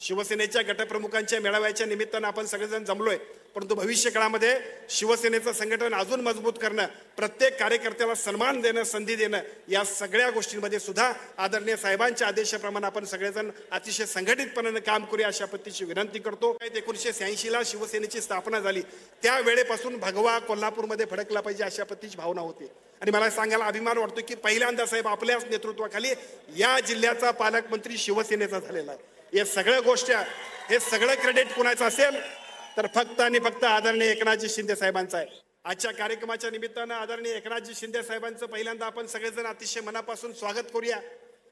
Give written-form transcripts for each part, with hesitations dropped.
शिवसेनेच्या गटप्रमुखांच्या मेळाव्याच्या निमित्तानं आपण सगळेजण जमलोय, परंतु भविष्य काळामध्ये शिवसेनेचं संघटन अजून मजबूत करणं, प्रत्येक कार्यकर्त्याला सन्मान देणं, संधी देणं, या सगळ्या गोष्टींमध्ये सुद्धा आदरणीय साहेबांच्या आदेशाप्रमाणे आपण सगळेजण अतिशय संघटितपणे काम करूया अशा पद्धतीची विनंती करतो। 1986 ला शिवसेनेची स्थापना झाली, त्या वेळेपासून भगवा कोल्हापूरमध्ये फडकला पाहिजे अशा पद्धतीची भावना होती आणि मला सांगायला अभिमान वाटतो की पहिल्यांदा साहेब आपल्याच नेतृत्वाखाली या जिल्ह्याचा पालकमंत्री शिवसेनेचा झालेला आहे। या सगळ्या गोष्टी, हे सगळं क्रेडिट कोणाचं असेल तर फक्त आणि फक्त आदरणीय एकनाथजी शिंदे साहेबांचा आहे। आजच्या कार्यक्रमाच्या निमित्तानं आदरणीय एकनाथजी शिंदे साहेबांचं पहिल्यांदा आपण सगळेजण अतिशय मनापासून स्वागत करूया।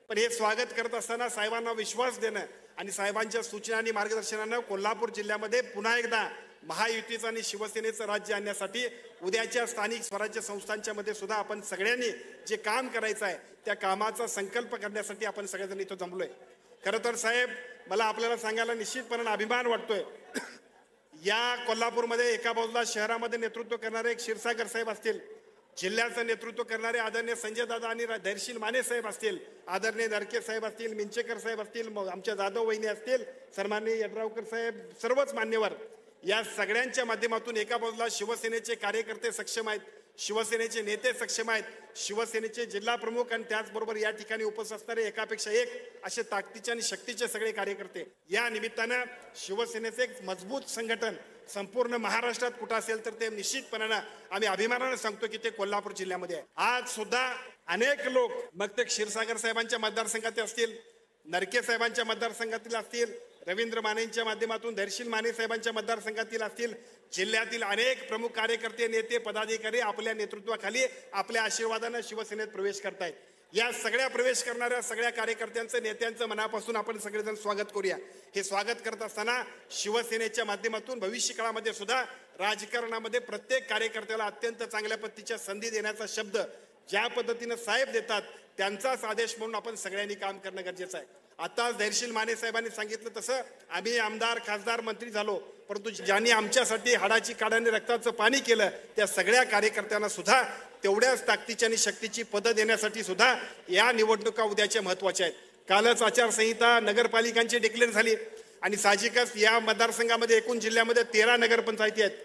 पण हे स्वागत करत असताना साहेबांना विश्वास देणं आणि साहेबांच्या सूचना आणि मार्गदर्शनानं कोल्हापूर जिल्ह्यामध्ये पुन्हा एकदा महायुतीचं आणि शिवसेनेचं राज्य आणण्यासाठी उद्याच्या स्थानिक स्वराज्य संस्थांच्या मध्ये सुद्धा आपण सगळ्यांनी जे काम करायचं आहे त्या कामाचा संकल्प करण्यासाठी आपण सगळेजण इथं जमलोय। खरं तर साहेब, मला आपल्याला सांगायला निश्चितपणे अभिमान वाटतोय, या कोल्हापूरमध्ये एका बाजूला शहरामध्ये नेतृत्व करणारे एक क्षीरसागर साहेब असतील, जिल्ह्याचं नेतृत्व करणारे आदरणीय संजय दादा आणि धैर्यशील माने साहेब असतील, आदरणीय नरके साहेब असतील, मिंचेकर साहेब असतील, आमच्या जाधव वहिनी असतील, सन्माननीय यड्रावकर साहेब, सर्वच मान्यवर, या सगळ्यांच्या माध्यमातून एका बाजूला शिवसेनेचे कार्यकर्ते सक्षम आहेत, शिवसेनेचे नेते सक्षम आहेत, शिवसेनेचे जिल्हा प्रमुख आणि त्याचबरोबर या ठिकाणी उपस्थित असणारे एकापेक्षा एक असे ताकदीचे आणि शक्तीचे सगळे कार्यकर्ते, या निमित्तानं शिवसेनेचे एक मजबूत संघटन संपूर्ण महाराष्ट्रात कुठं असेल तर ते निश्चितपणानं आम्ही अभिमानाने सांगतो की ते कोल्हापूर जिल्ह्यामध्ये आहे। आज सुद्धा अनेक लोक, मग ते क्षीरसागर साहेबांच्या मतदारसंघातील असतील, नरके साहेबांच्या मतदारसंघातील असतील, रवींद्र मानेंच्या माध्यमातून धैर्यशील माने साहेबांच्या मतदारसंघातील असतील, जिल्ह्यातील अनेक प्रमुख कार्यकर्ते, नेते, पदाधिकारी आपल्या नेतृत्वाखाली आपल्या आशीर्वादाने शिवसेनेत प्रवेश करतायत। या सगळ्या प्रवेश करणाऱ्या सगळ्या कार्यकर्त्यांचं, नेत्यांचं मनापासून आपण सगळेजण स्वागत करूया। हे स्वागत करत असताना शिवसेनेच्या माध्यमातून भविष्य काळामध्ये सुद्धा राजकारणामध्ये प्रत्येक कार्यकर्त्याला अत्यंत चांगल्या पद्धतीच्या संधी देण्याचा शब्द ज्या पद्धतीने साहेब देतात त्यांचाच आदेश म्हणून आपण सगळ्यांनी काम करणं गरजेचं आहे। आता धैर्यशील माने साहेबांनी सांगितलं तसं आम्ही आमदार, खासदार, मंत्री झालो, परंतु ज्यांनी आमच्यासाठी हाडाची काढाने रक्ताचं पाणी केलं त्या सगळ्या कार्यकर्त्यांना सुद्धा तेवढ्याच ताकदीची आणि शक्तीची पदं देण्यासाठी सुद्धा या निवडणुका उद्याच्या महत्त्वाच्या आहेत। कालच आचारसंहिता नगरपालिकांची डिक्लेअर झाली आणि साहजिकच या मतदारसंघामध्ये एकूण जिल्ह्यामध्ये 13 नगरपंचायती आहेत।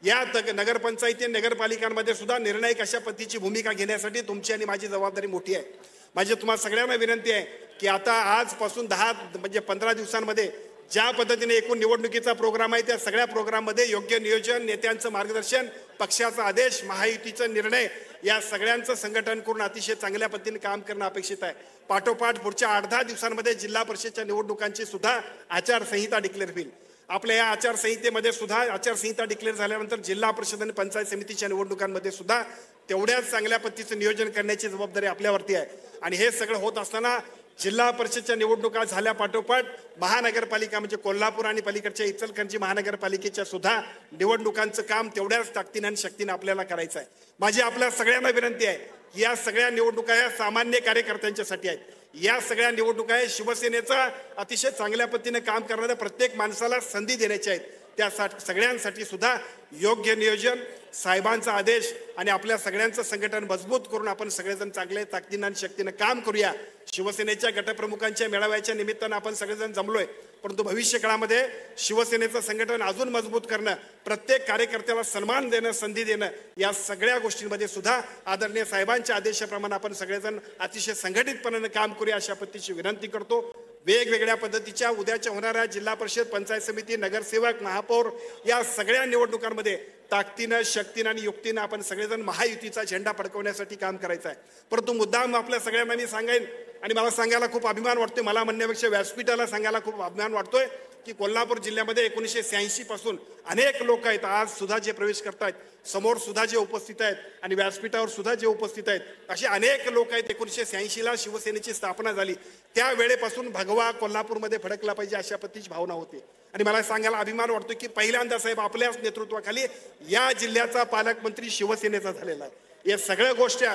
या नगरपंचायती, नगरपालिकांमध्ये सुद्धा निर्णायक अशा पद्धतीची भूमिका घेण्यासाठी तुमची आणि माझी जबाबदारी मोठी आहे। माझी तुम्हाला सगळ्यांना विनंती आहे की आता आजपासून 15 दिवसांमध्ये ज्या पद्धतीने एकूण निवडणुकीचा प्रोग्राम आहे त्या सगळ्या प्रोग्राममध्ये योग्य नियोजन, नेत्यांचं मार्गदर्शन, पक्षाचा आदेश, महायुतीचा निर्णय, या सगळ्यांचं संघटन करून अतिशय चांगल्या पद्धतीने काम करणं अपेक्षित आहे। पाठोपाठ पुढच्या 8-10 दिवसांमध्ये जिल्हा परिषदच्या निवडणुकांची सुद्धा आचारसंहिता डिक्लेअर होईल। आपल्या या आचारसंहितेमध्ये सुद्धा आचारसंहिता डिक्लेअर झाल्यानंतर जिल्हा परिषद आणि पंचायत समितीच्या निवडणुकांमध्ये सुद्धा तेवढ्याच चांगल्या पद्धतीचं नियोजन करण्याची जबाबदारी आपल्यावरती आहे आणि हे सगळं होत असताना जिल्हा परिषदच्या निवडणुका झाल्या पाठोपाठ महानगरपालिका म्हणजे कोल्हापूर आणि पलीकडच्या इचलकरंजी महानगरपालिकेच्या सुद्धा निवडणुकांचं काम तेवढ्याच ताकदीने आणि शक्तीने आपल्याला करायचं आहे। माझी आपल्या सगळ्यांना विनंती आहे की या सगळ्या निवडणुका या सामान्य कार्यकर्त्यांच्यासाठी आहेत। या सगळ्या निवडणुका आहे शिवसेनेचा अतिशय चांगल्या पद्धतीने काम करणाऱ्या प्रत्येक माणसाला संधी देण्याची आहेत। त्यासाठी सगळ्यांसाठी सुद्धा योग्य नियोजन, साहेबांचा आदेश आणि आपल्या सगळ्यांचं संघटन मजबूत करून आपण सगळेजण चांगल्या ताकदीने आणि शक्तीने काम करूया। शिवसेनेच्या गटप्रमुखांच्या मेळाव्याच्या निमित्तानं आपण सगळेजण जमलोय, परंतु भविष्य काळामध्ये शिवसेनेचं संघटन अजून मजबूत करणं, प्रत्येक कार्यकर्त्याला सन्मान देणं, संधी देणं, या सगळ्या गोष्टींमध्ये सुद्धा आदरणीय साहेबांच्या आदेशाप्रमाणे आपण सगळेजण अतिशय संघटितपणे काम करूया अशा पद्धतीची विनंती करतो। वेगवेगळ्या पद्धतीच्या उद्याच्या होणाऱ्या जिल्हा परिषद, पंचायत समिती, नगरसेवक, महापौर या सगळ्या निवडणुकांमध्ये ताकदीनं, शक्तीनं आणि युक्तीनं आपण सगळेजण महायुतीचा झेंडा फडकवण्यासाठी काम करायचं आहे। परंतु मुद्दाम आपल्या सगळ्यांना मी सांगेन आणि मला सांगायला खूप अभिमान वाटतोय, मला म्हणण्यापेक्षा व्यासपीठाला सांगायला खूप अभिमान वाटतोय की कोल्हापूर जिल्ह्यामध्ये 1986 पासून अनेक लोक आहेत, आज सुद्धा जे प्रवेश करतायत, समोर सुद्धा जे उपस्थित आहेत आणि व्यासपीठावर सुद्धा जे उपस्थित आहेत, असे अनेक लोक आहेत। 1986 ला शिवसेनेची स्थापना झाली त्या वेळेपासून भगवा कोल्हापूरमध्ये फडकला पाहिजे अशा पद्धतीची भावना होती आणि मला सांगायला अभिमान वाटतो की पहिल्यांदा साहेब आपल्याच नेतृत्वाखाली या जिल्ह्याचा पालकमंत्री शिवसेनेचा झालेला आहे। या सगळ्या गोष्टी,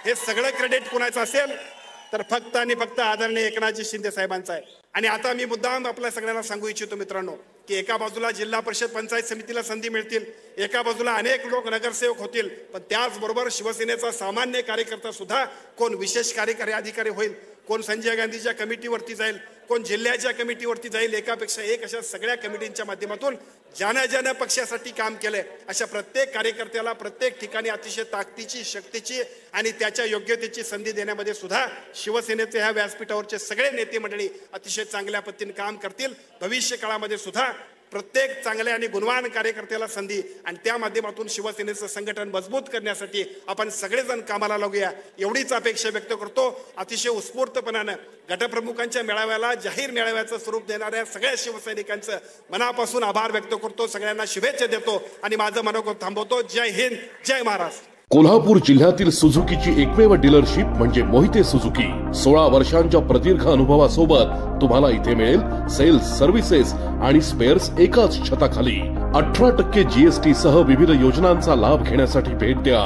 हे सगळं क्रेडिट कोणाचं असेल तर फक्त आणि फक्त आदरणीय एकनाथजी शिंदे साहेबांचा आहे। आणि आता मी मुद्दाम आपल्या सगळ्यांना सांगू इच्छितो मित्रांनो की एका बाजूला जिल्हा परिषद, पंचायत समितीला संधी मिळतील, एका बाजूला अनेक लोक नगरसेवक होतील, पण त्याचबरोबर शिवसेनेचा सामान्य कार्यकर्ता सुद्धा कोण विशेष कार्यकारी अधिकारी होईल, कोण संजय गांधीच्या कमिटीवरती जाईल, कोण जिल्ह्याच्या कमिटीवरती जाईल, एकापेक्षा एक अशा सगळ्या कमिटींच्या माध्यमातून ज्यानं पक्षासाठी काम केलंय अशा प्रत्येक कार्यकर्त्याला प्रत्येक ठिकाणी अतिशय ताकदीची, शक्तीची आणि त्याच्या योग्यतेची संधी देण्यामध्ये सुद्धा शिवसेनेचे ह्या व्यासपीठावरचे सगळे नेते मंडळी अतिशय चांगल्या पद्धतीने काम करतील। भविष्य काळामध्ये सुद्धा प्रत्येक चांगल्या आणि गुणवान कार्यकर्त्याला संधी आणि त्या माध्यमातून शिवसेनेचं संघटन मजबूत करण्यासाठी आपण सगळेजण कामाला लागूया एवढीच अपेक्षा व्यक्त करतो। अतिशय उत्स्फूर्तपणानं गटप्रमुखांच्या मेळाव्याला जाहीर मेळाव्याचं स्वरूप देणाऱ्या सगळ्या शिवसैनिकांचं मनापासून आभार व्यक्त करतो, सगळ्यांना शुभेच्छा देतो आणि माझं मनोगत थांबवतो। जय हिंद, जय महाराष्ट्र। कोल्हापूर जिल्ह्यातील सुझुकीची एकमेव डीलरशिप म्हणजे मोहिते सुझुकी। 16 वर्षांच्या प्रदीर्घ अनुभवासोबत तुम्हाला इथे मिळेल सेल्स, सर्व्हिसेस आणि स्पेअर्स एकाच छताखाली। 18% GST सह विविध योजनांचा लाभ घेण्यासाठी भेट द्या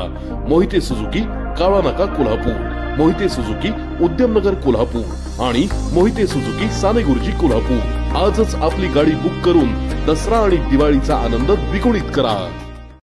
मोहिते सुझुकी, काळा नाका, कोल्हापूर। मोहिते सुझुकी, उद्यमनगर, कोल्हापूर आणि मोहिते सुझुकी, सानेगुरुजी, कोल्हापूर। आजच आपली गाडी बुक करून दसरा आणि दिवाळीचा आनंद द्विगुणित करा।